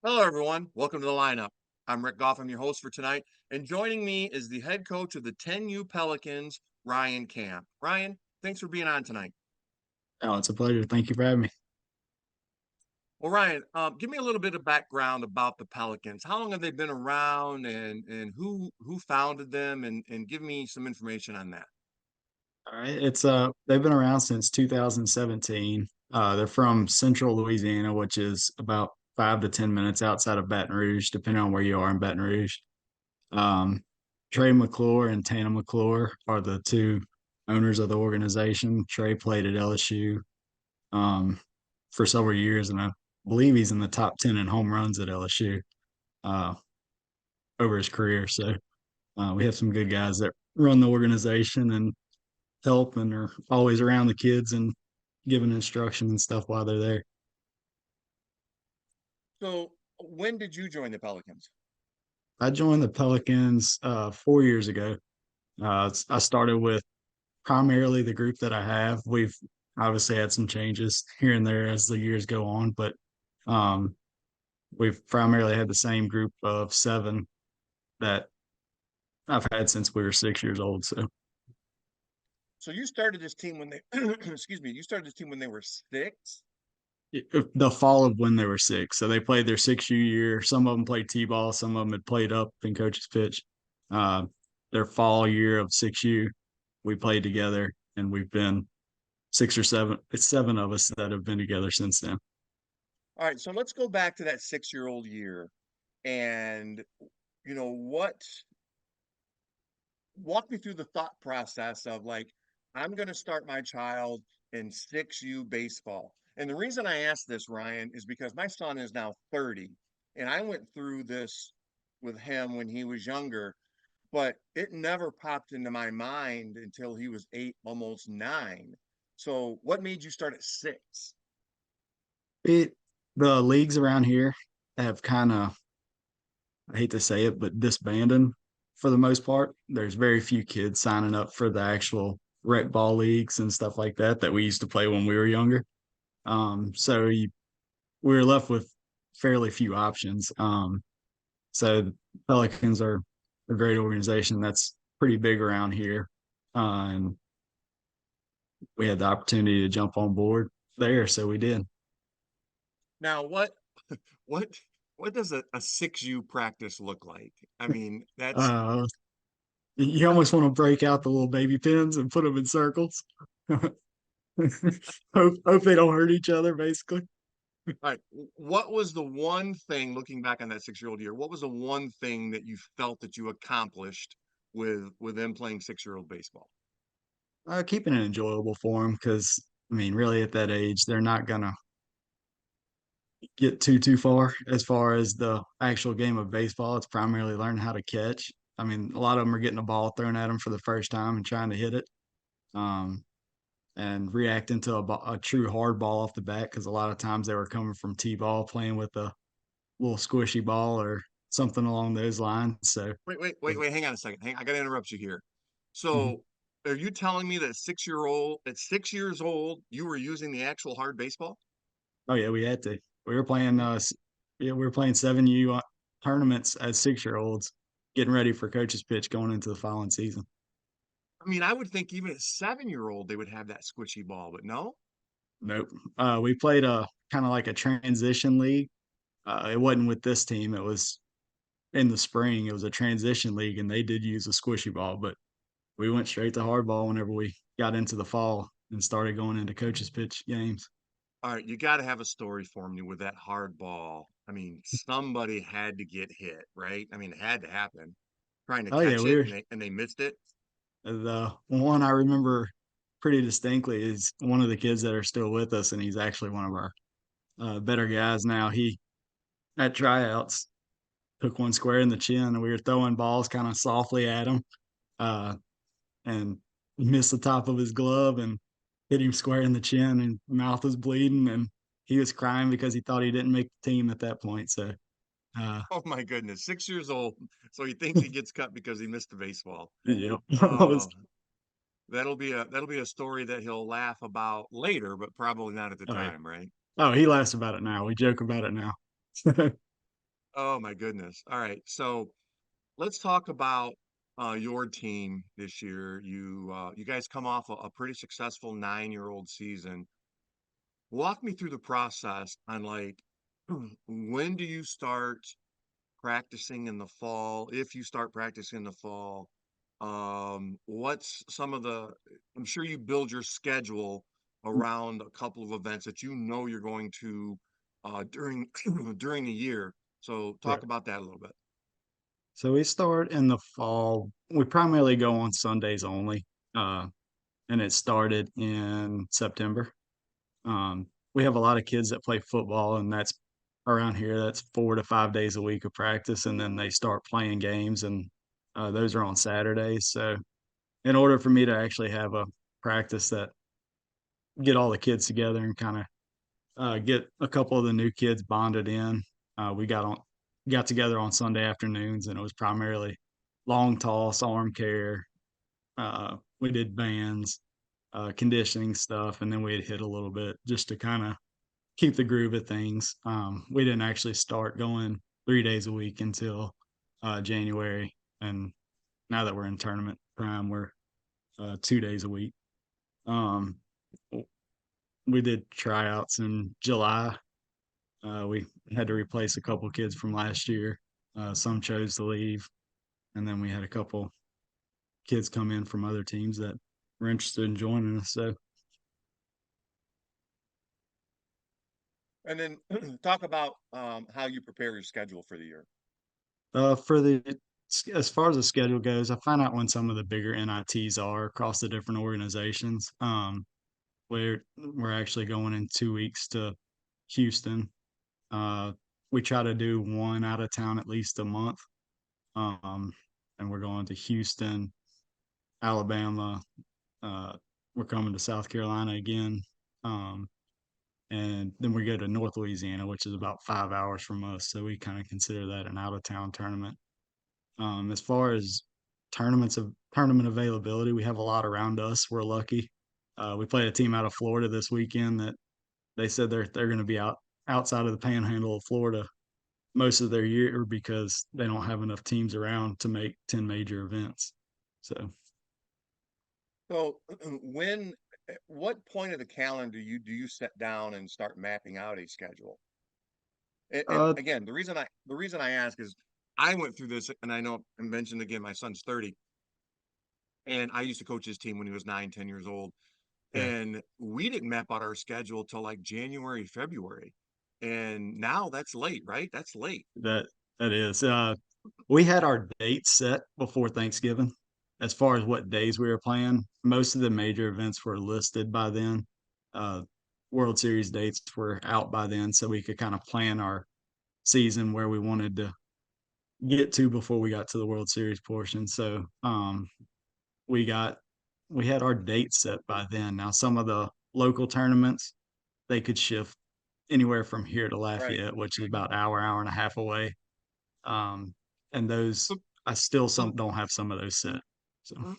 Hello, everyone. Welcome to the lineup. I'm Rick Goff. I'm your host for tonight. And joining me is the head coach of the 10U Pelicans, Ryan Camp. Ryan, thanks for being on tonight. Oh, it's a pleasure. Thank you for having me. Well, Ryan, give me a little bit of background about the Pelicans. How long have they been around, and who founded them, and give me some information on that. All right. It's they've been around since 2017. They're from Central Louisiana, which is about 5 to 10 minutes outside of Baton Rouge, depending on where you are in Baton Rouge. Um, Trey McClure and Tana McClure are the two owners of the organization. Trey played at LSU um, for several years, and I believe he's in the top 10 in home runs at LSU uh, over his career. So we have some good guys that run the organization and help and are always around the kids and giving instruction and stuff while they're there. So, when did you join the Pelicans? I joined the Pelicans 4 years ago. I started with primarily the group that I have. We've obviously had some changes here and there as the years go on, but um, we've primarily had the same group of seven that I've had since we were 6 years old. So So you started this team when they, excuse me, you started this team when they were six. the fall of when they were six. So they played their 6U year. Some of them played T-ball. Some of them had played up in coach's pitch. Uh, their fall year of 6U, we played together, and we've been six or seven. It's seven of us that have been together since then. All right, so let's go back to that 6-year-old year, and what walk me through the thought process of like, I'm going to start my child in 6U baseball. And the reason I ask this, Ryan, is because my son is now 30, and I went through this with him when he was younger, but it never popped into my mind until he was 8, almost 9. So, what made you start at 6? It the leagues around here have kind of, I hate to say it, but disbanded for the most part. There's very few kids signing up for the actual rec ball leagues and stuff like that we used to play when we were younger. So we were left with fairly few options. So Pelicans are a great organization that's pretty big around here, and we had the opportunity to jump on board there, so we did. Now, what what does a 6U practice look like? I mean, that's Uh, you almost want to break out the little baby pins and put them in circles. Hope they don't hurt each other, basically. all right. What was the one thing, looking back on that 6-year-old year, what was the one thing that you felt that you accomplished with them playing 6-year-old baseball? Keeping it enjoyable for them because, I mean, really at that age, they're not gonna get too far as the actual game of baseball. It's primarily learning how to catch. I mean, a lot of them are getting a ball thrown at them for the first time and trying to hit it, um, and reacting to a true hard ball off the bat because a lot of times they were coming from t-ball playing with a little squishy ball or something along those lines. So Wait, hang on a second. I gotta interrupt you here. Mhm. So, are you telling me that at 6 years old, you were using the actual hard baseball? Oh yeah, we had to. We were playing yeah, we were playing 7U tournaments as 6 year olds, getting ready for coach's pitch going into the following season. I mean, I would think even a 7-year-old they would have that squishy ball, but no. Nope. We played a kind of like a transition league. It wasn't with this team. It was in the spring. It was a transition league, and they did use a squishy ball, but we went straight to hardball whenever we got into the fall and started going into coach's pitch games. All right, you got to have a story for me with that hard ball. I mean, somebody had to get hit, right? I mean, it had to happen. Trying to Oh yeah, catch we it were and they missed it. the one I remember pretty distinctly is one of the kids that are still with us, and he's actually one of our better guys now. He at tryouts took one square in the chin, and we were throwing balls kind of softly at him, uh, and missed the top of his glove and hit him square in the chin, and mouth was bleeding, and he was crying because he thought he didn't make the team at that point. So, uh, Oh my goodness, 6 years old. So he thinks he gets cut because he missed the baseball. yeah, Oh, that'll be a story that he'll laugh about later, but probably not at the oh yeah, time, right? oh he laughs about it now. We joke about it now. Oh my goodness. All right. So let's talk about your team this year. You guys come off a pretty successful 9-year-old season. Walk me through the process on like when do you start practicing in the fall? If you start practicing in the fall, what's some of the, I'm sure you build your schedule around a couple of events that you know you're going to during during the year. So Right. talk about that a little bit. So we start in the fall. We primarily go on Sundays only, uh, and it started in September. We have a lot of kids that play football, and that's around here. That's 4 to 5 days a week of practice, and then they start playing games, and those are on Saturdays. So, in order for me to actually have a practice that get all the kids together and kind of get a couple of the new kids bonded in, we got together on Sunday afternoons, and it was primarily long toss, arm care. We did bands, conditioning stuff, and then we'd hit a little bit just to kind of keep the groove of things. We didn't actually start going 3 days a week until January, and now that we're in tournament prime, we're 2 days a week. Um, we did tryouts in July. We had to replace a couple kids from last year. Some chose to leave, and then we had a couple kids come in from other teams that were interested in joining us. So And then talk about how you prepare your schedule for the year. For the as far as the schedule goes, I find out when some of the bigger NITs are across the different organizations. We're actually going in 2 weeks to Houston. Uh, we try to do one out of town at least a month. Um, and we're going to Houston, Alabama. Uh, we're coming to South Carolina again. Um, and then we go to North Louisiana, which is about 5 hours from us. So we kind of consider that an out of town tournament. As far as tournament availability, we have a lot around us. We're lucky. We played a team out of Florida this weekend that they said they're going to be outside of the Panhandle of Florida most of their year because they don't have enough teams around to make 10 major events. So, So when at what point of the calendar do you sit down and start mapping out a schedule? And uh, again, the reason I ask is I went through this, and I know I mentioned again my son's 30, and I used to coach his team when he was 9, 10 years old, yeah, and we didn't map out our schedule till like January, February, and now that's late, right? That's late. that that is. We had our dates set before Thanksgiving as far as what days we were playing. Most of the major events were listed by then. Uh, World Series dates were out by then, so we could kind of plan our season where we wanted to get to before we got to the World Series portion. So we got we had our dates set by then. Now some of the local tournaments they could shift anywhere from here to Right. Lafayette, which is about hour and a half away. Um, and those So, I still some don't have some of those set. So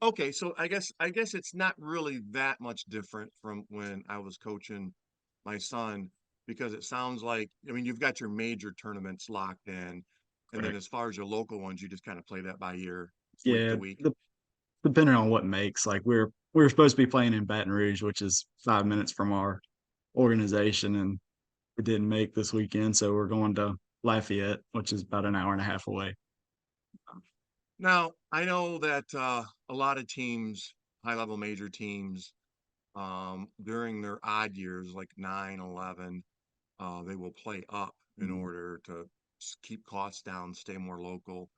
okay, so I guess it's not really that much different from when I was coaching my son because it sounds like I mean you've got your major tournaments locked in, and then correct. as far as your local ones, you just kind of play that by ear, week Yeah, to week. depending on what makes like we were supposed to be playing in Baton Rouge, which is 5 minutes from our organization, and it didn't make this weekend, so we're going to Lafayette, which is about an hour and a half away. Now, I know that a lot of teams, high level major teams, during their odd years like 9, 11, they will play up in Mhm. order to keep costs down, stay more local.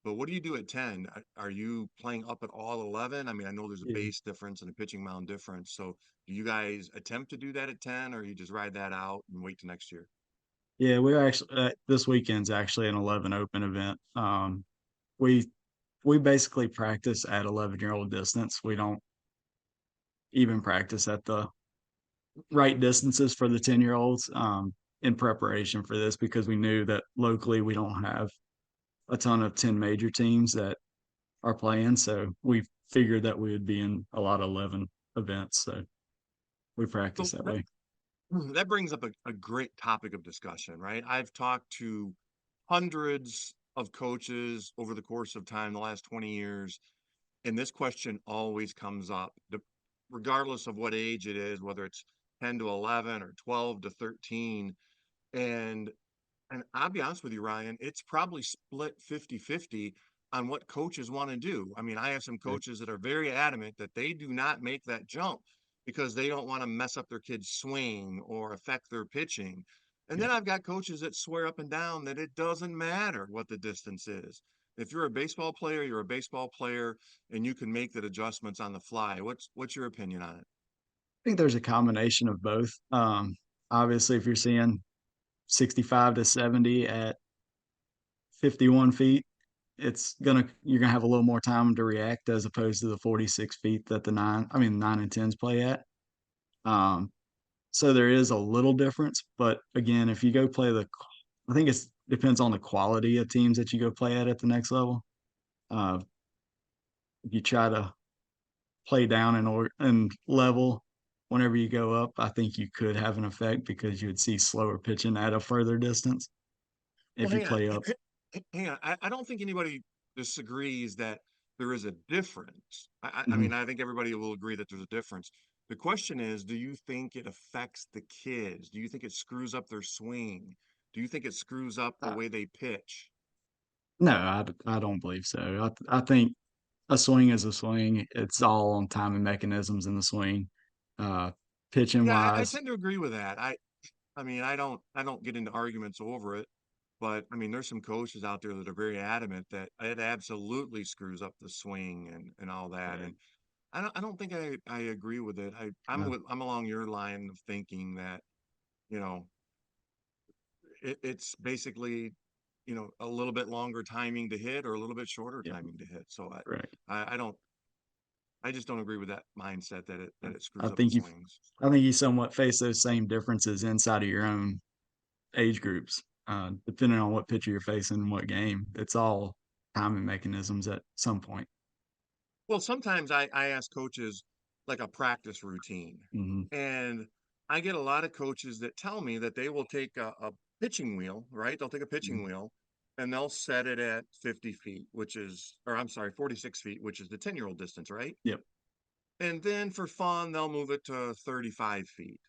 But what do you do at 10? Are you playing up at all 11? I mean, I know there's a Yeah, base difference and a pitching mound difference. So do you guys attempt to do that at 10 or you just ride that out and wait to next year? yeah, we're actually this weekend's actually an 11 open event. We we basically practice at 11-year-old distance. We don't even practice at the right distances for the 10-year-olds in preparation for this because we knew that locally we don't have a ton of 10 major teams that are playing. So we figured that we would be in a lot of 11 events. So we practice So that way. that brings up a great topic of discussion, right? I've talked to hundreds of coaches over the course of time, the last 20 years, and this question always comes up, regardless of what age it is, whether it's 10 to 11 or 12 to 13. And and I'll be honest with you, Ryan, it's probably split 50-50 on what coaches want to do. I mean, I have some Yeah. coaches that are very adamant that they do not make that jump because they don't want to mess up their kid's swing or affect their pitching. And Yeah. then I've got coaches that swear up and down that it doesn't matter what the distance is. If you're a baseball player, you're a baseball player, and you can make the adjustments on the fly. What's your opinion on it? I think there's a combination of both. Obviously, if you're seeing 65 to 70 at 51 feet, you're gonna have a little more time to react as opposed to the 46 feet that nine and tens play at. Um, so there is a little difference, but again, if you go play I think it depends on the quality of teams that you go play at the next level. Uh, if you try to play down and level whenever you go up, I think you could have an effect because you would see slower pitching at a further distance Well, if you hang on. play up. Hang on. I don't think anybody disagrees that there is a difference. I Mhm. mean, I think everybody will agree that there's a difference. The question is, do you think it affects the kids? Do you think it screws up their swing? Do you think it screws up the Uh, way they pitch? no, I don't believe so. I think a swing is a swing. It's all on timing mechanisms in the swing. Uh, Pitching Yeah, I wise, tend to agree with that. I mean, I don't get into arguments over it, but I mean, there's some coaches out there that are very adamant that it absolutely screws up the swing and all that. right. And I don't think I agree with it. Uh, I'm along your line of thinking that, you know, it's basically, a little bit longer timing to hit or a little bit shorter yeah, timing to hit. So right. I just don't agree with that mindset that it I screws up the think you swings. I think you somewhat face those same differences inside of your own age groups, depending on what pitcher you're facing and what game. It's all timing mechanisms at some point. Well, sometimes I ask coaches like a practice routine, Mhm. and I get a lot of coaches that tell me that they will take a pitching wheel, right? They'll take a pitching Mhm. wheel and they'll set it at 50 feet, or I'm sorry, 46 feet, which is the 10-year-old distance, right? Yep. And then for fun, they'll move it to 35 feet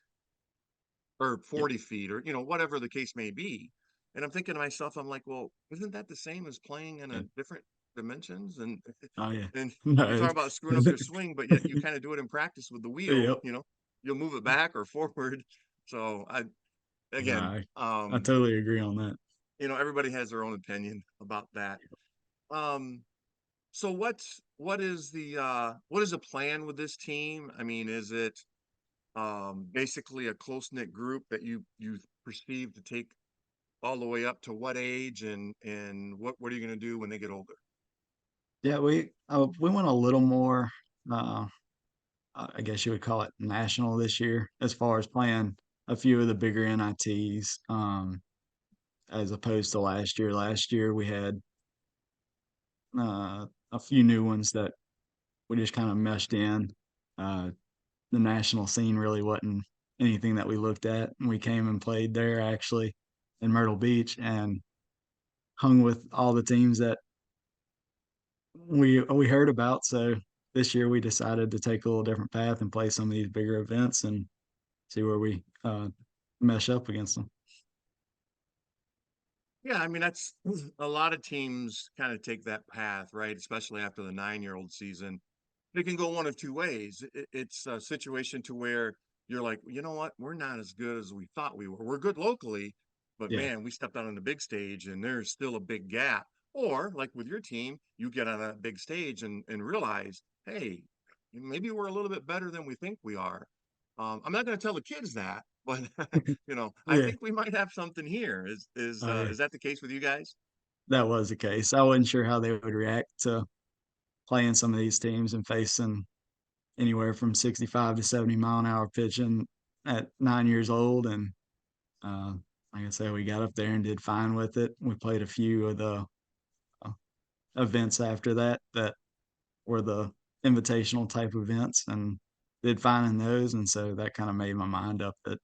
or Yep. 40 feet or, whatever the case may be. And I'm thinking to myself, I'm like, well, isn't that the same as playing in a Yeah. different dimensions? And Oh, yeah. and No, you talk about screwing up your swing, but yet you kind of do it in practice with the wheel, Yep. you'll move it back or forward. So No, again, I totally agree on that. everybody has their own opinion about that. Um, so what is the plan with this team? I mean, is it basically a close-knit group that you perceive to take all the way up to what age and what are you going to do when they get older? Yeah, we went a little more, uh, I guess you would call it national this year, as far as playing a few of the bigger NITs, as opposed to last year. Last year we had a few new ones that we just kind of meshed in. Uh, the national scene really wasn't anything that we looked at. And we came and played there actually in Myrtle Beach and hung with all the teams that we heard about. So this year we decided to take a little different path and play some of these bigger events and see where we mesh up against them. Yeah, I mean that's a lot of teams kind of take that path, right? Especially after the 9-year-old season. It can go one of two ways. It's a situation to where you're like, you know what, we're not as good as we thought we were. We're good locally, but Yeah. man, we stepped out on the big stage and there's still a big gap. Or like with your team, you get on a big stage and realize, hey, maybe we're a little bit better than we think we are. I'm not going to tell the kids that, but I Yeah. think we might have something here. Is is Oh uh, yeah. is that the case with you guys? That was the case. I wasn't sure how they would react to playing some of these teams and facing anywhere from 65 to 70-mile-an-hour pitching at 9 years old. And uh, like I said, we got up there and did fine with it. We played a few of the uh, events after that were the invitational type events and did fine in those. And so that kind of made my mind up that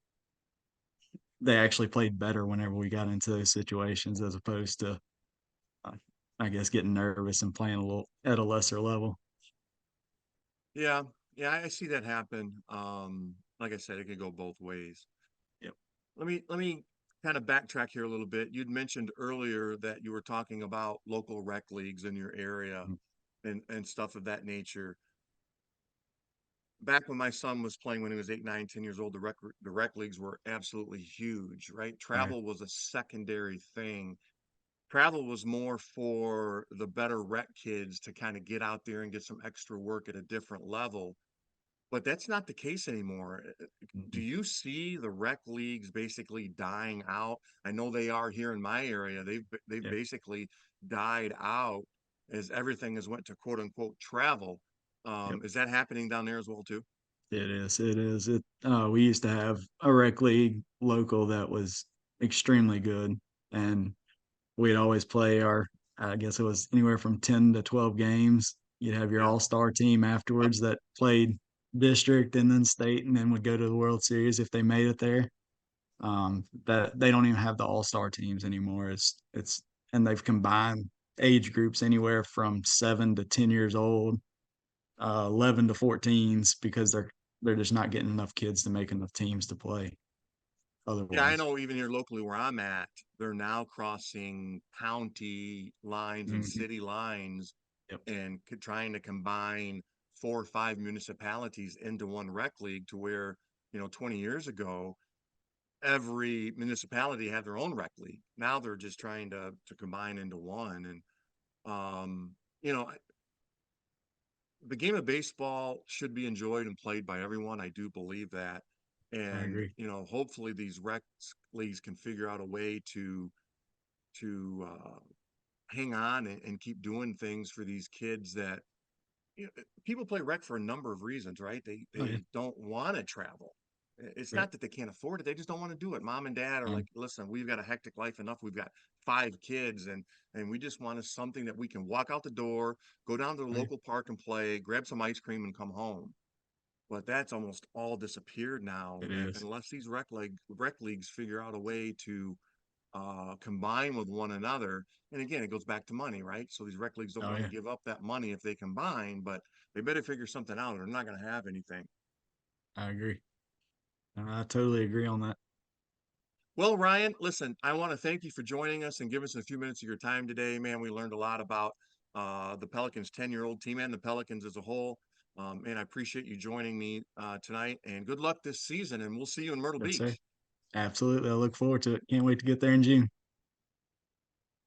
they actually played better whenever we got into those situations as opposed to, uh, I guess, getting nervous and playing a little at a lesser level. Yeah, yeah, I see that happen. Like I said, it could go both ways. Yep. Let me kind of backtrack here a little bit. You'd mentioned earlier that you were talking about local rec leagues in your area Mhm. and stuff of that nature. Back when my son was playing when he was 8, 9, 10 years old, the rec leagues were absolutely huge, right? Right. Travel was a secondary thing. Travel was more for the better rec kids to kind of get out there and get some extra work at a different level. But that's not the case anymore. Do Mhm. you see the rec leagues basically dying out? I know they are here in my area. They've Yep. basically died out as everything has went to quote unquote travel. Yep. Is that happening down there as well too? It is. It is. We used to have a rec league local that was extremely good, and we'd always play our, I guess it was anywhere from 10 to 12 games. You'd have your Yeah. all-star team Yep. afterwards that played district and then state and then would go to the World Series if they made it there. That they don't even have the all-star teams anymore. It's and they've combined age groups anywhere from 7 to 10 years old, 11 to 14s because they're just not getting enough kids to make enough teams to play Yeah, I otherwise. know even here locally where I'm at, they're now crossing county lines and Mhm. city lines Yep. and trying to combine 4 or 5 municipalities into one rec league to where, 20 years ago, every municipality had their own rec league. Now they're just trying to combine into one. And you know, the game of baseball should be enjoyed and played by everyone. I do believe that. I And, agree. hopefully these rec leagues can figure out a way to hang on and keep doing things for these kids that people play rec for a number of reasons, right? They Oh yeah. they don't want to travel. It's Right. not that they can't afford it; they just don't want to do it. Mom and dad are like, Um, "Listen, we've got a hectic life enough. We've got 5 kids, and we just want something that we can walk out the door, go down to the right. local park and play, grab some ice cream, and come home." But that's almost all disappeared now, It is. unless these rec leagues figure out a way to combine with one another. And again, it goes back to money, right? So these rec leagues don't Oh want to yeah. give up that money if they combine, but they better figure something out or they're not going to have anything. I agree. I totally agree on that. Well, Ryan, listen, I want to thank you for joining us and giving us a few minutes of your time today. Man, we learned a lot about the Pelicans 10-year-old team and the Pelicans as a whole. And I appreciate you joining me tonight. And good luck this season. And we'll see you in Myrtle Yes, sir. Beach. Absolutely. I look forward to it. Can't wait to get there in June.